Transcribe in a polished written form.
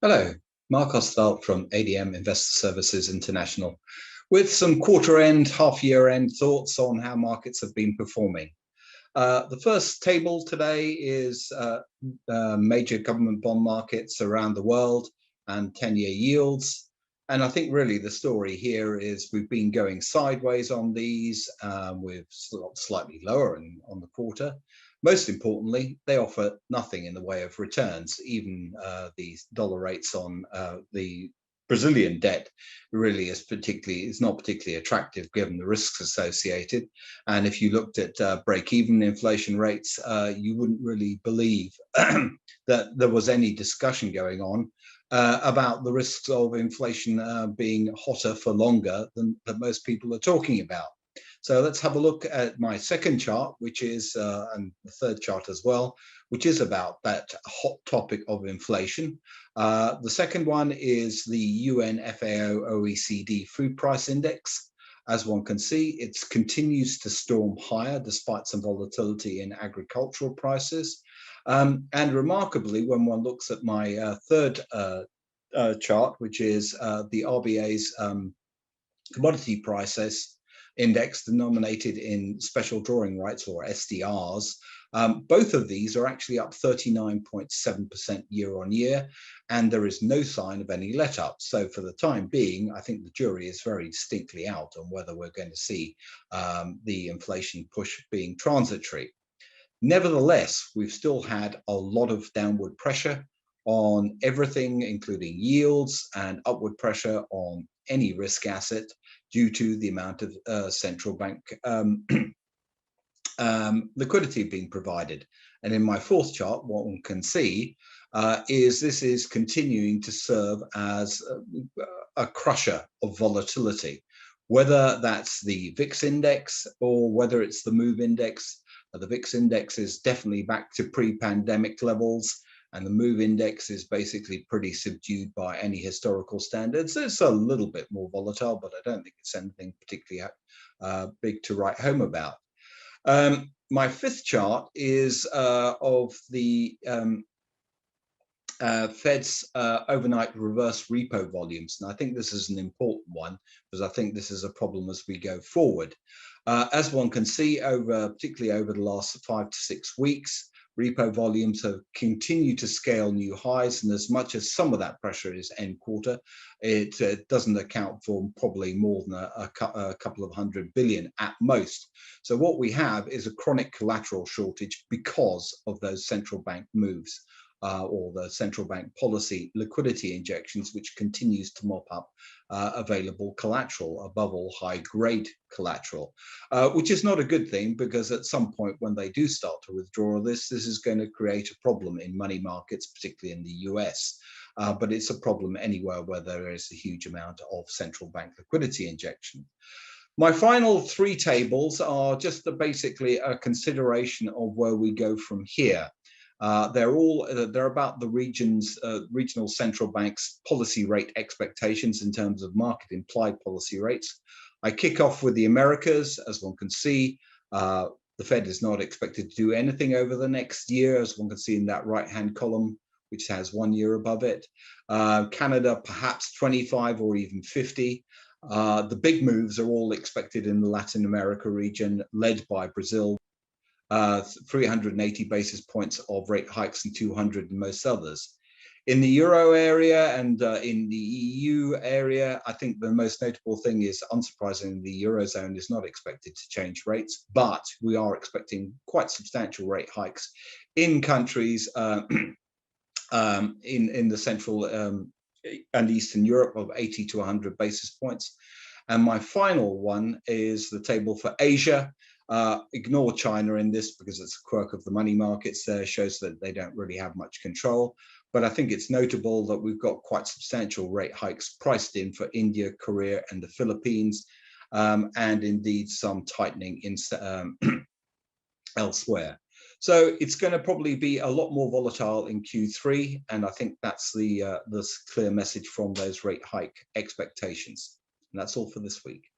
Hello, Marc from ADM Investor Services International with some quarter-end, half-year-end thoughts on how markets have been performing. The first table today is major government bond markets around the world and 10-year yields. And I think really the story here is we've been going sideways on these with slightly lower on the quarter. Most importantly, they offer nothing in the way of returns. Even the dollar rates on the Brazilian debt really is not particularly attractive given the risks associated. And if you looked at break-even inflation rates, you wouldn't really believe that there was any discussion going on about the risks of inflation being hotter for longer than most people are talking about. So let's have a look at my second chart, which is, and the third chart as well, which is about that hot topic of inflation. The second one is the UN FAO OECD Food Price Index. As one can see, it continues to storm higher despite some volatility in agricultural prices. And remarkably, when one looks at my third chart, which is the RBA's commodity prices index denominated in special drawing rights, or SDRs. Both of these are actually up 39.7% year on year, and there is no sign of any let up. So for the time being, I think the jury is very distinctly out on whether we're going to see the inflation push being transitory. Nevertheless, we've still had a lot of downward pressure on everything, including yields, and upward pressure on any risk asset due to the amount of central bank liquidity being provided. And in my fourth chart, what one can see is this is continuing to serve as a crusher of volatility, whether that's the VIX index or whether it's the MOVE index. The VIX index is definitely back to pre-pandemic levels, and the MOVE index is basically pretty subdued by any historical standards. It's a little bit more volatile, but I don't think it's anything particularly big to write home about. My fifth chart is of the Fed's overnight reverse repo volumes. And I think this is an important one because I think this is a problem as we go forward. As one can see, particularly over the last 5 to 6 weeks, repo volumes have continued to scale new highs, and as much as some of that pressure is end quarter, it doesn't account for probably more than a couple of $100 billion at most. So what we have is a chronic collateral shortage because of those central bank moves. Or the central bank policy liquidity injections, which continues to mop up available collateral, above all high-grade collateral, which is not a good thing, because at some point when they do start to withdraw this is going to create a problem in money markets, particularly in the US. But it's a problem anywhere where there is a huge amount of central bank liquidity injection. My final three tables are just basically a consideration of where we go from here. They're about the regional central banks' policy rate expectations in terms of market implied policy rates. I kick off with the Americas. As one can see, the Fed is not expected to do anything over the next year, as one can see in that right-hand column, which has 1 year above it. Canada, perhaps 25 or even 50. The big moves are all expected in the Latin America region, led by Brazil. 380 basis points of rate hikes and 200 in most others. In the Euro area and in the EU area, I think the most notable thing is, unsurprisingly, the Eurozone is not expected to change rates, but we are expecting quite substantial rate hikes in countries in the Central and Eastern Europe of 80 to 100 basis points. And my final one is the table for Asia. Ignore China in this because it's a quirk of the money markets there, shows that they don't really have much control. But I think it's notable that we've got quite substantial rate hikes priced in for India, Korea, and the Philippines, and indeed some tightening in elsewhere. So it's going to probably be a lot more volatile in Q3, and I think that's the clear message from those rate hike expectations. And that's all for this week.